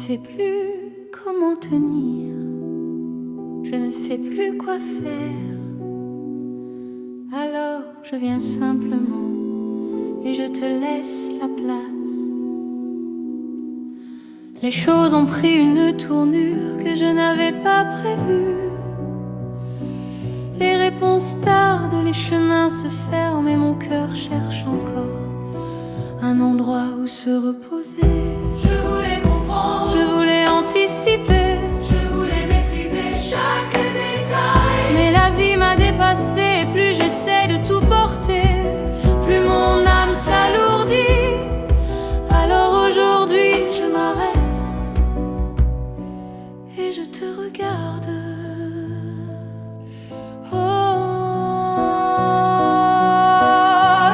sais plus comment tenir, je ne sais plus quoi faire. Alors je viens simplement et je te laisse la place. Les choses ont pris une tournure que je n'avais pas prévue. Les réponses tardent, les chemins se ferment et mon cœur cherche encore un endroit où se reposer. Je voulais comprendre, Je voulais anticiper, je voulais maîtriser chaque détail. mais la vie m'a dépassé. Et plus j'essaie de tout porter, plus mon âme s'alourdit. Alors aujourd'hui je m'arrête et je te regarde. Oh,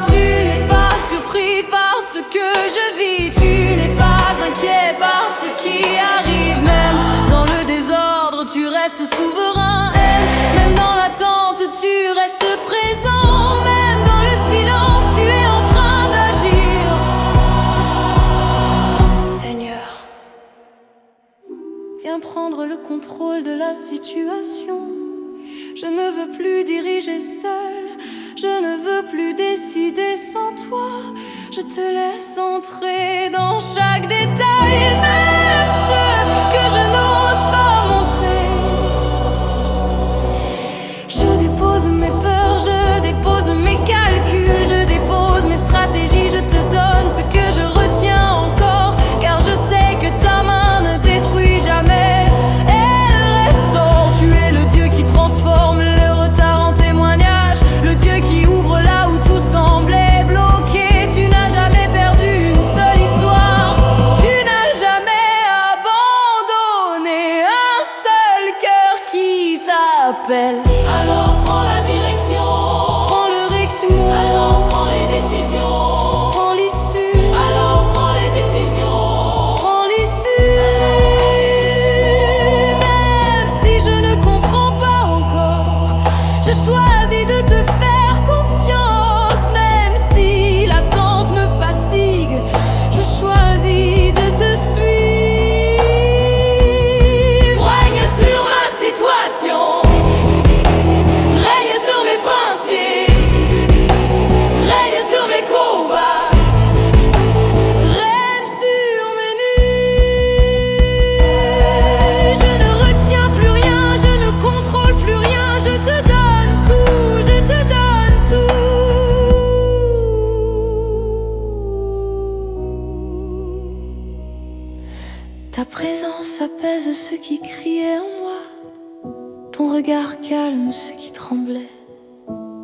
tu n'es pas surpris par ce que je vis, tu n'es pas inquiet par ce qui arrive. Même dans le désordre tu restes souverain, et même dans l'attente tu restes présent. Même dans le silence tu es en train d'agir. Seigneur, viens prendre le contrôle de la situation. Je ne veux plus diriger seul, je ne veux plus décider sans toi. Je te laisse entrer dans chaque détail, même ceux que je n'ose pas montrer. Je dépose mes peurs, je dépose mes calculs, je dépose mes stratégies, je te donne ce que je retiens encore, car je sais que ta main ne détruit jamais. Elle restaure, tu es le Dieu qui transforme le retard en témoignage, le Dieu qui ouvre là où tout semblait bloqué. Tu n'as jamais perdu une seule histoire, tu n'as jamais abandonné un seul cœur qui t'appelle. Alors prends la direction, Prends le Rexou, alors prends les décisions, prends l'issue, alors prends les décisions. prends l'issue. Même si je ne comprends pas encore, je choisis de te faire confiance. Même si l'attente me fatigue, je choisis de te suivre. Règne sur ma situation, règne sur mes principes, règne sur mes combats. Règne sur mes nuits. Je ne retiens plus rien, je ne contrôle plus rien. Je te donne tout, je te donne tout. Ta présence apaise ce qui criait en moi. Ton regard calme ce qui tremblait.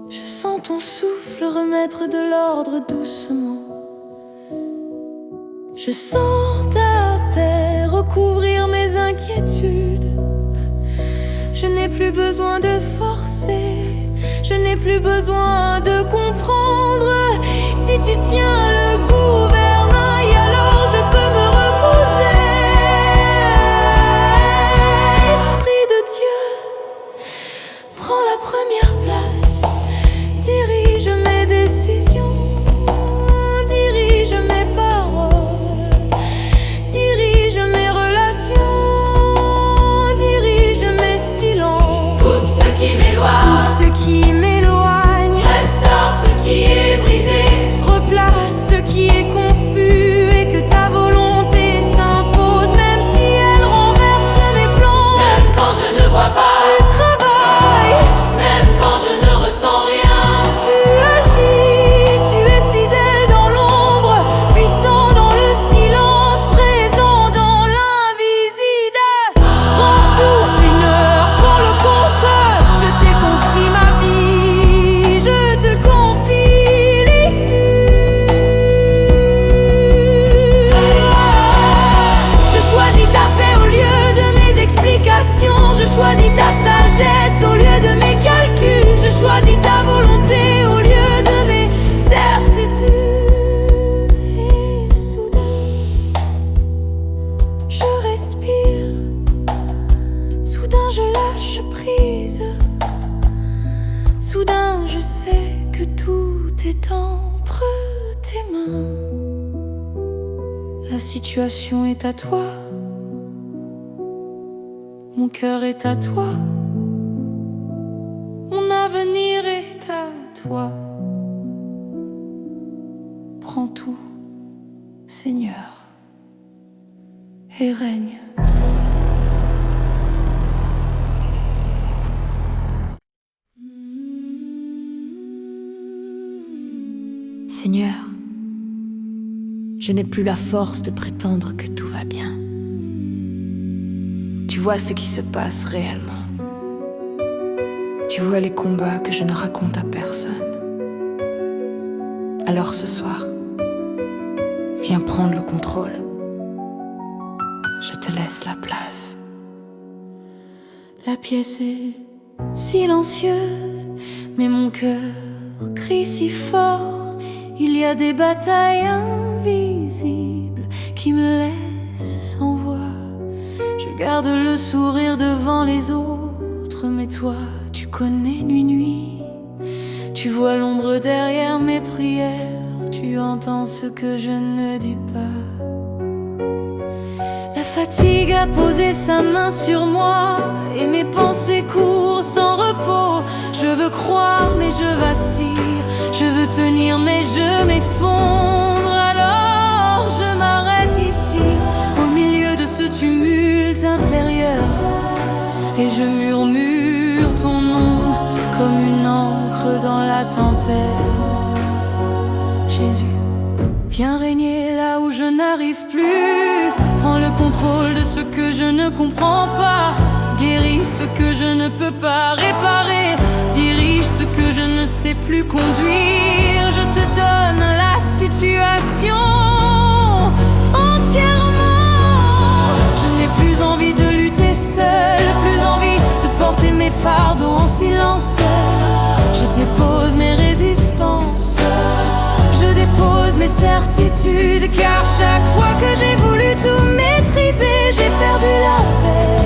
Je sens ton souffle remettre de l'ordre doucement. Je sens ta paix recouvrir mes inquiétudes. Je n'ai plus besoin de forcer, je n'ai plus besoin de comprendre. Si tu tiens le gouvernail, alors je peux me reposer. Esprit de Dieu, prends la première place, dirige mes décisions, dirige mes paroles, dirige mes relations, dirige mes silences. Coupe ce qui m'éloigne, Coupe ce qui m'éloigne, restaure ce qui est brisé. replace ce qui est confus, et que ta volonté s'impose. Même si elle renverse mes plans, Même quand je ne vois pas, tu travailles, même quand je ne ressens rien. tu agis, tu es fidèle dans l'ombre, puissant dans le silence, présent dans l'invisible. Prends tout, Seigneur, prends le contrôle. Je te confie ma vie, je te confie l'issue. Je choisis ta paix au lieu de mes explications. Je choisis ta sagesse au lieu de mes calculs. Je choisis ta volonté au lieu de mes certitudes. Et soudain, je respire. Soudain, je lâche prise. Soudain, je sais que tout est entre tes mains. La situation est à toi, Mon cœur est à toi, mon avenir est à toi. Prends tout, Seigneur, et règne. Seigneur, je n'ai plus la force de prétendre que tout va bien. Tu vois ce qui se passe réellement. Tu vois les combats que je ne raconte à personne. Alors ce soir, viens prendre le contrôle. Je te laisse la place. La pièce est silencieuse, mais mon cœur crie si fort. Il y a des batailles invisibles qui me laissent sans voix. Je garde le sourire devant les autres, mais toi, tu connais nuit. Tu vois l'ombre derrière mes prières, tu entends ce que je ne dis pas. La fatigue a posé sa main sur moi et mes pensées courent sans repos. Je veux croire mais je vacille, je veux tenir mais je m'effondre. Alors je m'arrête ici, au milieu de ce tumulte intérieur, et je murmure ton nom comme une encre dans la tempête. Jésus, viens régner là où je n'arrive plus. Prends le contrôle de ce que je ne comprends pas. Guéris ce que je ne peux pas réparer. Dirige ce que je ne sais plus conduire. Je te donne la situation entièrement. Je n'ai plus envie de lutter seule, plus envie de porter mes fardeaux en silence. Je dépose mes résistances, je dépose mes certitudes, car chaque fois que j'ai voulu tout maîtriser, j'ai perdu la paix.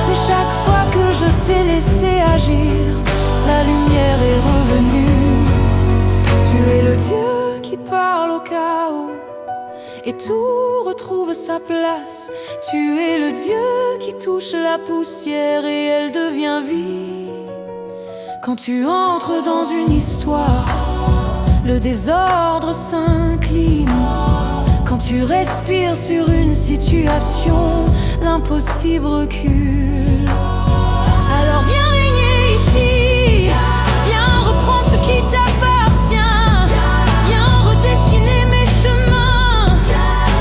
Mais chaque fois que je t'ai laissé agir, la lumière est revenue. Tu es le Dieu qui parle au chaos et tout retrouve sa place. Tu es le Dieu qui touche la poussière et elle devient vie. Quand tu entres dans une histoire, le désordre s'incline. Quand tu respires sur une situation, l'impossible recule. Alors viens régner ici, viens reprendre ce qui t'appartient, viens redessiner mes chemins,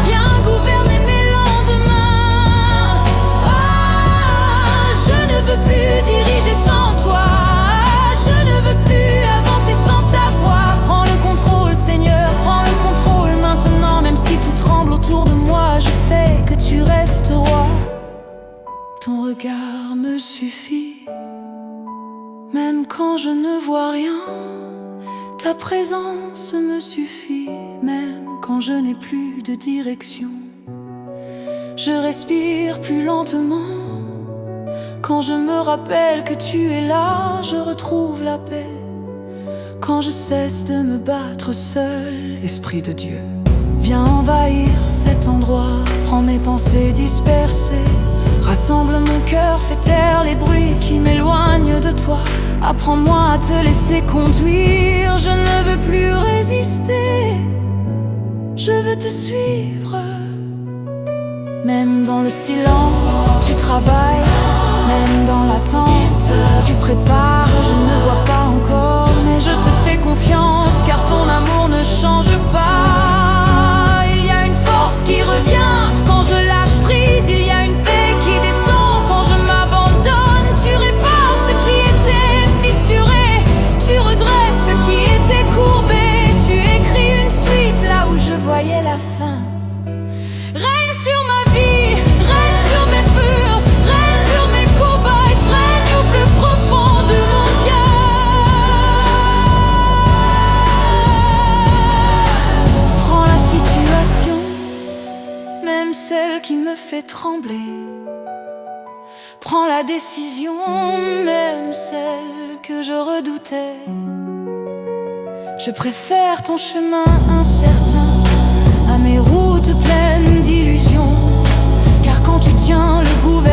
viens gouverner mes lendemains. Ah, je ne veux plus diriger sans toi, je ne veux plus avancer sans ta voix. Prends le contrôle, Seigneur, prends le contrôle maintenant. Même si tout tremble autour de moi, je sais que tu restes roi. Ton regard me suffit, même quand je ne vois rien. Ta présence me suffit, même quand je n'ai plus de direction. Je respire plus lentement. Quand je me rappelle que tu es là, je retrouve la paix. Quand je cesse de me battre seul, Esprit de Dieu, viens envahir cet endroit. Prends mes pensées dispersées, rassemble mon cœur, fais taire les bruits qui m'éloignent de toi. Apprends-moi à te laisser conduire. Je ne veux plus résister, je veux te suivre. Même dans le silence, tu travailles. Même dans l'attente, tu prépares. Je ne vois pas encore, mais je te fais confiance, car ton amour ne change pas. Il y a une force qui revient quand je lâche prise. Il y a une paix qui descend quand je m'abandonne. Tu répares ce qui était fissuré, tu redresses ce qui était courbé. Tu écris une suite là où je voyais la fin. Règne sur ma vie, règne sur mes feux, règne sur mes combats, règne au plus profond de mon cœur. Prends la situation, même celle qui me fait trembler. Prends la décision, même celle que je redoutais. Je préfère ton chemin incertain à mes routes pleines d'illusions, car quand tu tiens le gouvernement,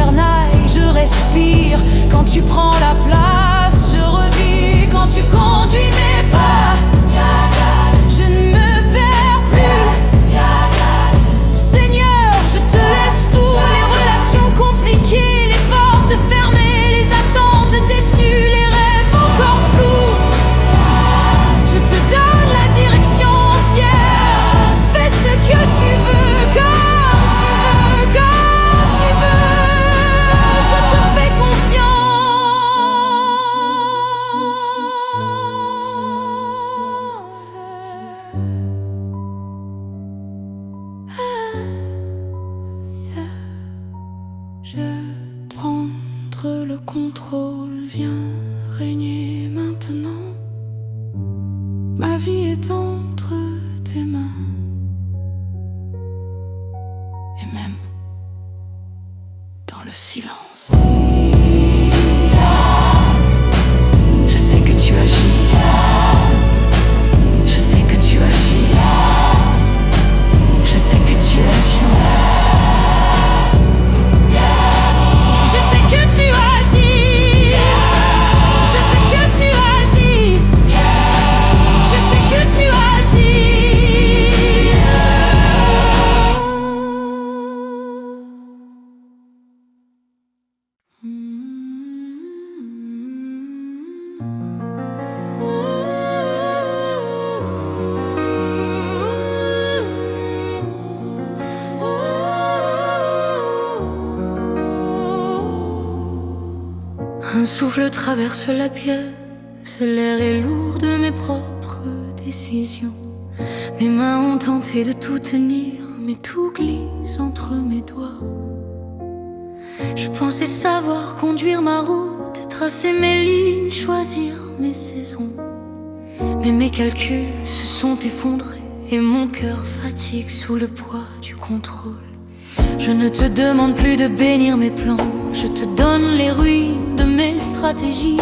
Tu prends la place, je revis quand tu conduis mes pas. Je ne me perds plus. Seigneur, je te laisse tout, les relations compliquées, les portes fermées, les attentes déçues, les rêves encore flous. Je te donne la direction entière. Fais ce que tu veux, comme tu veux, comme tu veux. Je te fais confiance. Je prendre le contrôle, viens régner maintenant. Ma vie est entre tes mains. Et même dans le silence, je sais que tu agis. Je sais que tu agis. Je sais que tu agis. Je sais que tu agis. Je sais que tu agis. Je sais que tu agis. Un souffle traverse la pièce, l'air est lourd de mes propres décisions. Mes mains ont tenté de tout tenir, mais tout glisse entre mes doigts. Je pensais savoir conduire ma route, tracer mes lignes, choisir mes saisons. Mais mes calculs se sont effondrés et mon cœur fatigue sous le poids du contrôle. Je ne te demande plus de bénir mes plans, je te donne les ruines de mes stratégies.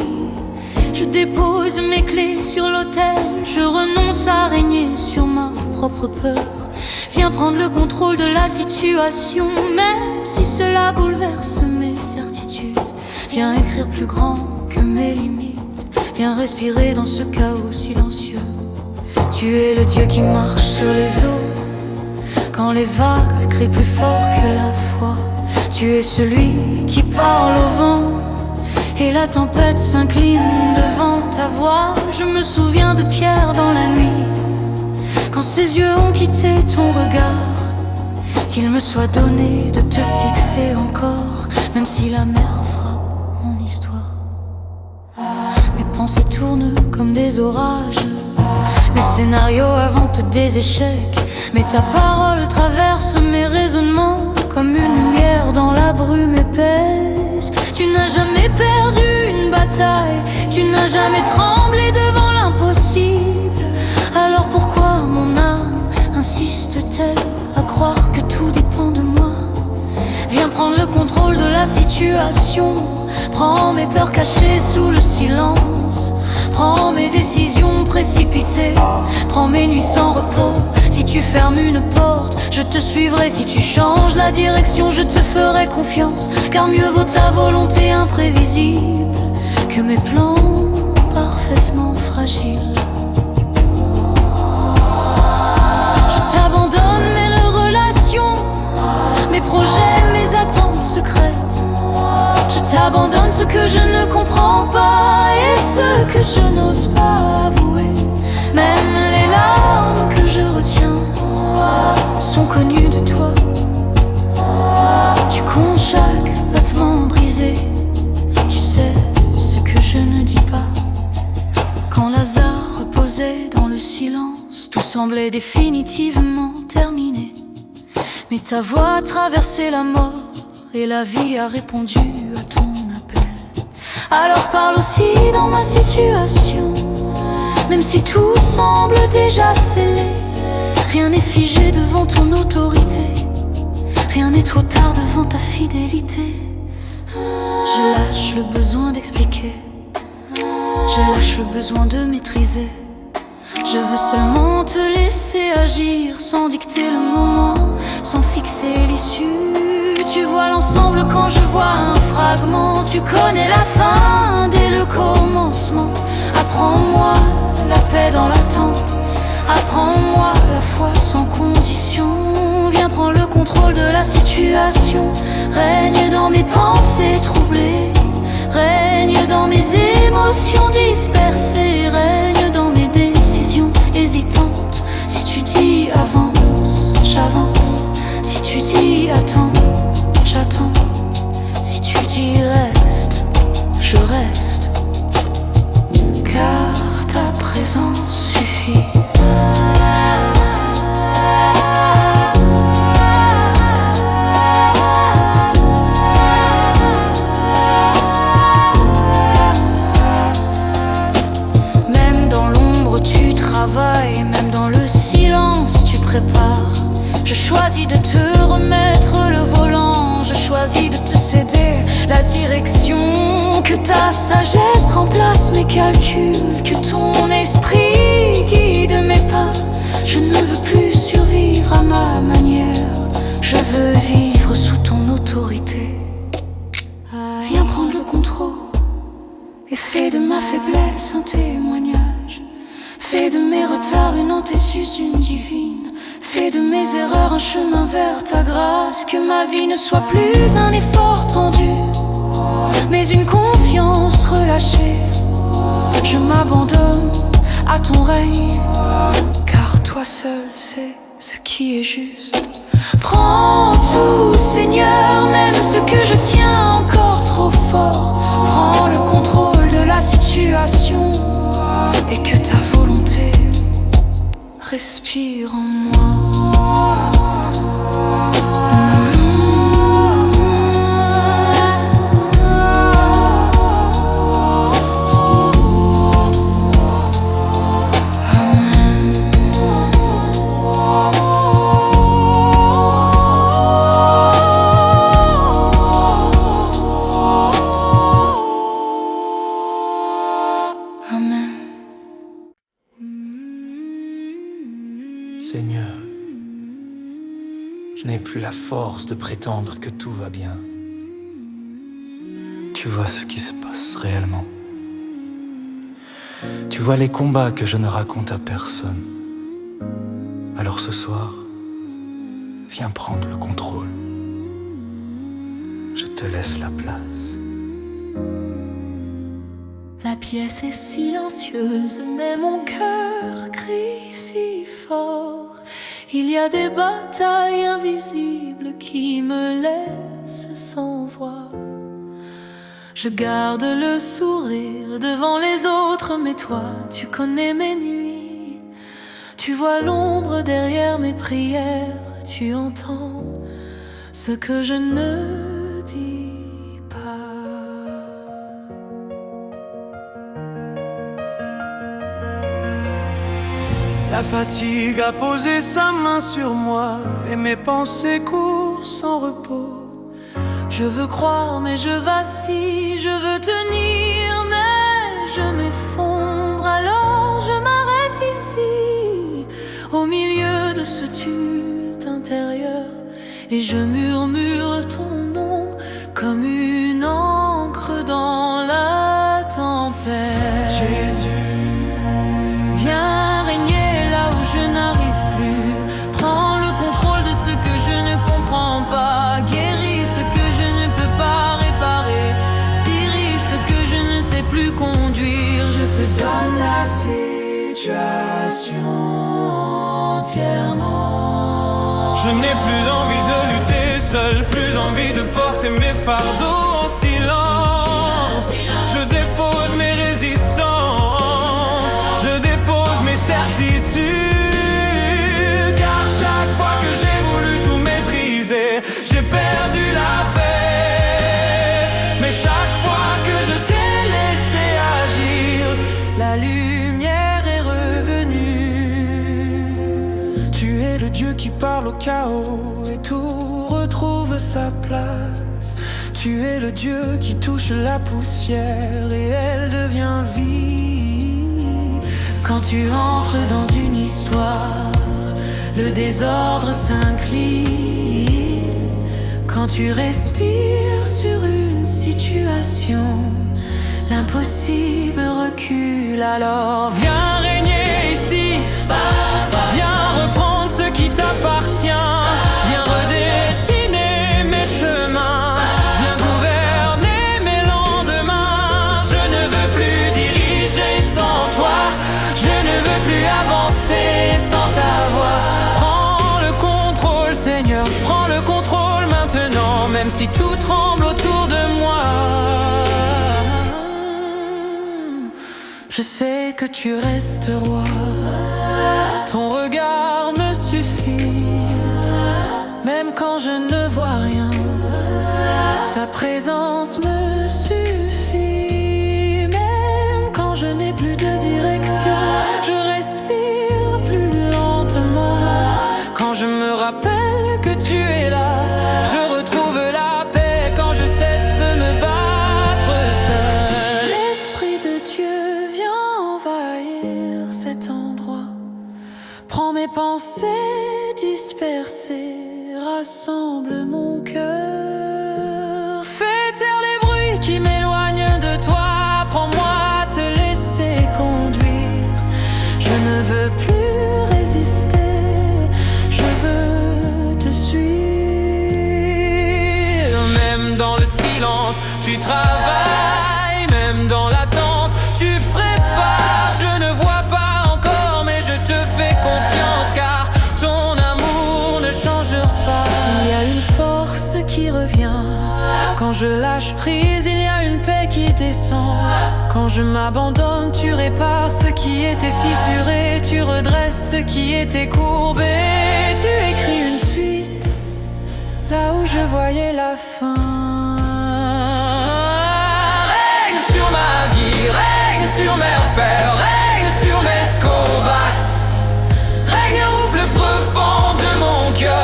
Je dépose mes clés sur l'autel, je renonce à régner sur ma propre peur. Viens prendre le contrôle de la situation, même si cela bouleverse mes certitudes. Viens écrire plus grand que mes limites, viens respirer dans ce chaos silencieux. Tu es le Dieu qui marche sur les eaux, quand les vagues crient plus fort que la foi. Tu es celui qui parle au vent, et la tempête s'incline devant ta voix. Je me souviens de Pierre dans la nuit, quand ses yeux ont quitté ton regard. Qu'il me soit donné de te fixer encore, même si la mer frappe mon histoire. Mes pensées tournent comme des orages, mes scénarios inventent des échecs. Mais ta parole traverse mes raisonnements comme une lumière dans la brume épaisse. Tu n'as jamais perdu une bataille, tu n'as jamais tremblé devant l'impossible. Alors pourquoi mon âme insiste-t-elle à croire que tout dépend de moi? Viens prendre le contrôle de la situation, prends mes peurs cachées sous le silence. Prends mes décisions précipitées, prends mes nuits sans repos. Si tu fermes une porte, je te suivrai. Si tu changes la direction, je te ferai confiance. Car mieux vaut ta volonté imprévisible que mes plans parfaitement fragiles. Je t'abandonne mes relations, mes projets, mes attentes secrètes. Je t'abandonne ce que je ne comprends pas et ce que je n'ose pas avouer. Même les larmes que je retiens sont connues de toi. Tu comptes chaque battement brisé, tu sais ce que je ne dis pas. Quand Lazare reposait dans le silence, tout semblait définitivement terminé. Mais ta voix a traversé la mort et la vie a répondu à ton appel. Alors parle aussi dans ma situation, même si tout semble déjà scellé. Rien n'est figé devant ton autorité, rien n'est trop tard devant ta fidélité. Je lâche le besoin d'expliquer, je lâche le besoin de maîtriser. Je veux seulement te laisser agir sans dicter le moment, sans fixer l'issue. tu vois l'ensemble quand je vois un fragment. Tu connais la fin dès le commencement. Apprends-moi la paix dans l'attente. Apprends-moi la foi sans condition. Viens prendre le contrôle de la situation. Règne dans mes pensées troublées. Règne dans mes émotions dispersées. Règne dans mes décisions hésitantes. Si tu dis avance, j'avance. Si tu dis attends, j'attends. Si tu dis reste, je reste. Car ta présence suffit. Même dans l'ombre tu travailles, même dans le silence tu prépares. Je choisis de te remettre le volant. Je choisis de te céder la direction. Que ta sagesse remplace mes calculs. Que ton esprit guide mes pas. Je ne veux plus survivre à ma manière. Je veux vivre sous ton autorité. Viens prendre le contrôle et fais de ma faiblesse un témoignage. Fais de mes retards une antésus, une divine. Fais de mes erreurs un chemin vers ta grâce. Que ma vie ne soit plus un effort tendu, mais une confiance relâchée. Je m'abandonne à ton règne, car toi seul sais ce qui est juste. Prends tout, Seigneur, même ce que je tiens encore trop fort. Prends le contrôle de la situation et que ta volonté respire en moi. Seigneur, je n'ai plus la force de prétendre que tout va bien. Tu vois ce qui se passe réellement. Tu vois les combats que je ne raconte à personne. Alors ce soir, viens prendre le contrôle. Je te laisse la place. La pièce est silencieuse, mais mon cœur crie si fort. Il y a des batailles invisibles qui me laissent sans voix. Je garde le sourire devant les autres, mais toi, tu connais mes nuits. Tu vois l'ombre derrière mes prières. Tu entends ce que je ne dis pas. La fatigue a posé sa main sur moi et mes pensées courent sans repos. Je veux croire mais je vacille, je veux tenir mais je m'effondre. Alors je m'arrête ici, au milieu de ce tumulte intérieur, et je murmure ton nom comme une encre dans la tempête. Jésus, viens régner là où je n'arrive plus. Prends le contrôle de ce que je ne comprends pas. Guéris ce que je ne peux pas réparer. Dirige ce que je ne sais plus conduire. Je te donne la situation entièrement. je n'ai plus envie de lutter seul, plus envie de porter mes fardeaux en silence. Je dépose mes résistances, je dépose mes certitudes. Car chaque fois que j'ai voulu tout maîtriser, j'ai perdu la paix. Mais chaque fois que je t'ai laissé agir, La lumière est revenue. tu es le Dieu qui parle au chaos et tout retrouve sa place. Tu es le Dieu qui touche la poussière et elle devient vie. Quand tu entres dans une histoire, le désordre s'incline. Quand tu respires sur une situation, l'impossible recule, alors Viens régner ici, viens reprendre ce qui t'appartient, viens redessiner mes chemins, viens gouverner mes lendemains. Je ne veux plus diriger sans toi, je ne veux plus avancer sans ta voix. Prends le contrôle, Seigneur, prends le contrôle maintenant, même si tout tremble autour de moi. Je sais que tu restes roi, ton regard me suffit. Même quand je ne vois rien, ta présence me suffit. Même quand je n'ai plus de direction, je respire plus lentement. Quand je me rappelle que tu es là, je retrouve la paix quand je cesse de me battre seul. L'Esprit de Dieu vient envahir cet endroit. Prends mes pensées dispersées, rassemble mon cœur. Fais taire les bruits qui m'éloignent de toi. Prends-moi à te laisser conduire. Je ne veux plus résister, je veux te suivre. Même dans le silence, tu travailles. Même dans l'attente, tu prépares. Je ne vois pas encore, mais je te fais confiance, car ton amour ne change pas. Il y a une force qui revient. Quand je lâche prise, il y a une paix qui descend. Quand je m'abandonne, tu répares ce qui était fissuré. Tu redresses ce qui était courbé. Tu écris une suite là où je voyais la fin. Règne sur ma vie, règne sur mes repères, règne sur mes scobats. Règne au plus profond de mon cœur.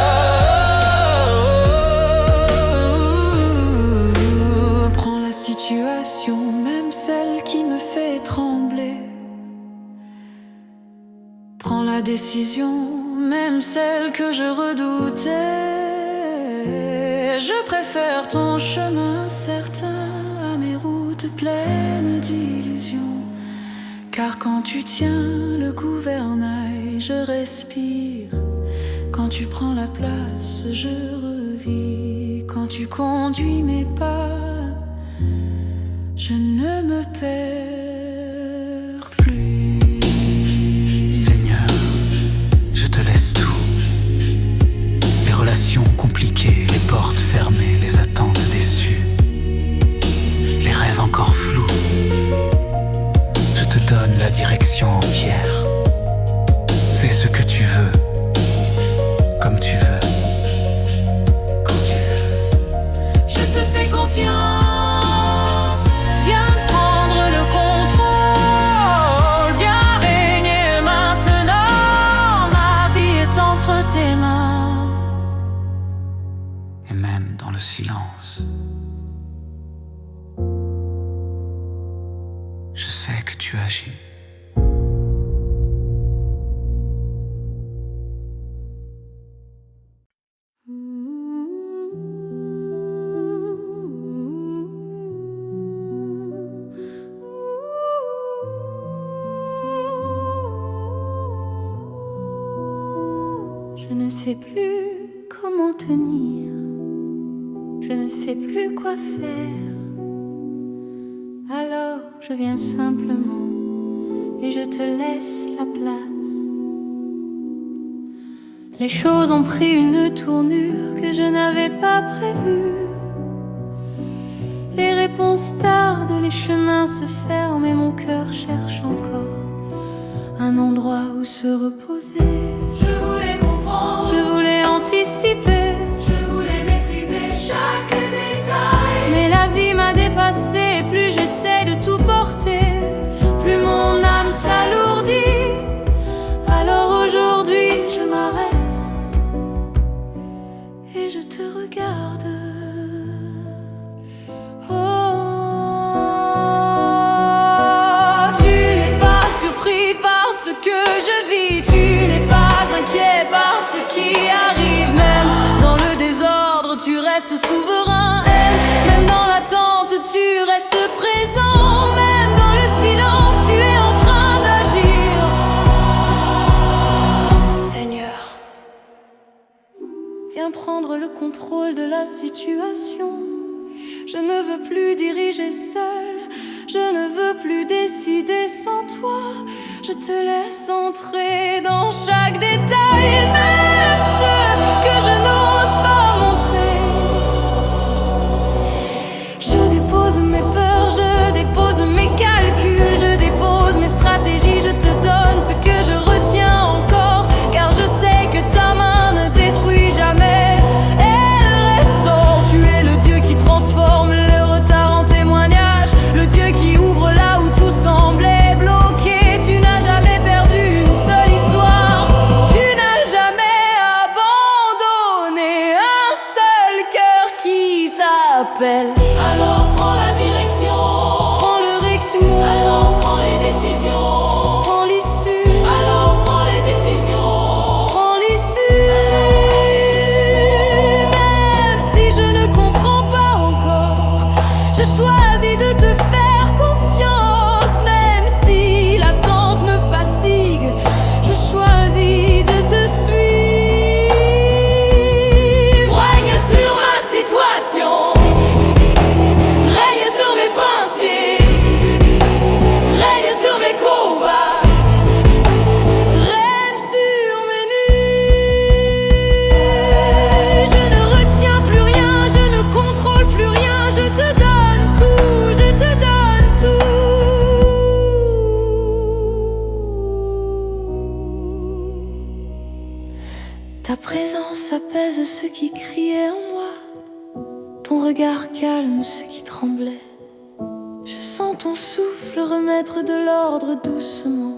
Prends la situation, même celle qui me fait trembler. Prends la décision, même celle que je redoutais. Je préfère ton chemin certain à mes routes pleines d'illusions. Car quand tu tiens le gouvernail, je respire. Quand tu prends la place, je revis. Quand tu conduis mes pas, je ne me perds plus. Seigneur, je te laisse tout. Les relations compliquées, les portes fermées, les attentes déçues, les rêves encore flous. Je te donne la direction entière. Fais ce que tu veux, comme tu veux. Quand tu veux, je te fais confiance. Viens prendre le contrôle. Viens régner maintenant. Ma vie est entre tes mains. Et même dans le silence, je sais que tu agis. Je ne sais plus comment tenir. Je ne sais plus quoi faire. Alors je viens simplement et je te laisse la place. Les choses ont pris une tournure que je n'avais pas prévue. Les réponses tardent, les chemins se ferment et mon cœur cherche encore un endroit où se reposer. Je voulais comprendre, je voulais anticiper, je voulais maîtriser chaque détail. Mais la vie m'a dépassé, plus j'essaie de tout porter, plus mon âme s'alourdit. Alors aujourd'hui je m'arrête et je te regarde. Que je vis, tu n'es pas inquiet par ce qui arrive. Même dans le désordre, tu restes sous prendre le contrôle de la situation. Je ne veux plus diriger seul, je ne veux plus décider sans toi. Je te laisse entrer dans chaque détail, même ceux que je n'ose pas montrer. Je dépose mes peurs, je dépose mes calculs, je dépose mes stratégies, je te donne ce que je retiens encore, car je sais que ta main ne détruit jamais, elle restaure. Tu es le Dieu qui transforme le retard en témoignage, le Dieu qui ouvre là où tout semblait bloqué. Tu n'as jamais perdu une seule histoire, tu n'as jamais abandonné un seul cœur qui t'appelle. Alors prends la direction, Prends le Reximo, alors prends les décisions, prends l'issue, alors prends les décisions. prends l'issue. Même si je ne comprends pas encore, je choisis de te faire confiance. Même si l'attente me fatigue, je choisis de te suivre. Règne sur ma situation, règne sur mes pensées, règne sur mes combats, Règne sur mes nuits. Je ne retiens plus rien, je ne contrôle plus rien. Je te donne tout, je te donne tout. Ta présence apaise ce qui criait en moi. Ton regard calme ce qui tremblait. Je sens ton souffle remettre de l'ordre doucement.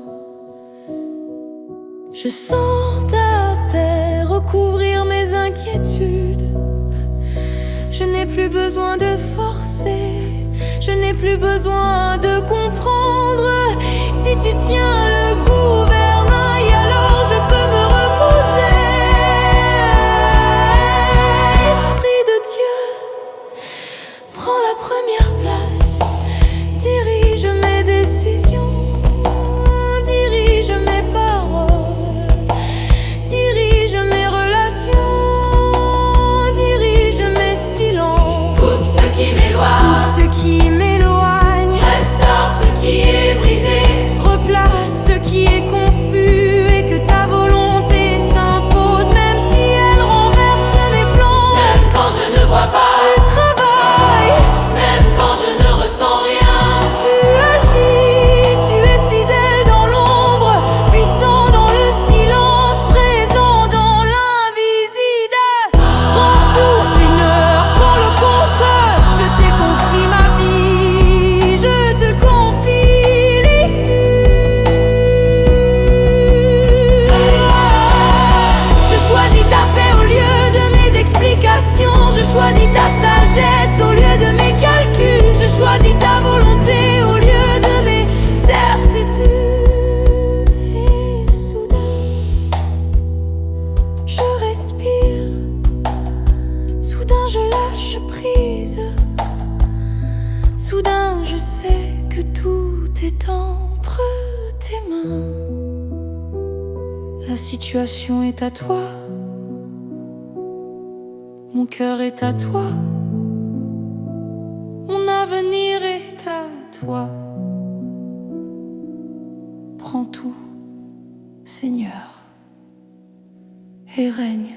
Je sens ta paix recouvrir mes inquiétudes. Je n'ai plus besoin de forcer, je n'ai plus besoin de comprendre. Si tu tiens le gouvernail, alors je peux me reposer. Esprit de Dieu, prends la première place. Dirige mes décisions, dirige mes paroles, dirige mes relations, dirige mes silences. coupe ce qui m'éloigne, Coupe ce qui m'éloigne, restaure ce qui est brisé, replace ce qui est confus et que ta volonté s'impose. Même si elle renverse mes plans, même quand je ne vois pas, tu travailles, même quand je ne ressens rien. tu agis, tu es fidèle dans l'ombre, puissant dans le silence, présent dans l'invisible. Prends tout, Seigneur, prends le contrôle. Je t'ai confié ma vie, je te confie l'issue. Je choisis ta paix au lieu de mes explications. Je choisis ta sagesse au lieu de mes calculs. Je choisis ta volonté au lieu de mes certitudes. Et soudain, je respire. Soudain, je lâche prise. Soudain, je sais que tout est entre tes mains. La situation est à toi. Mon cœur est à toi. Mon avenir est à toi. Prends tout, Seigneur, et règne.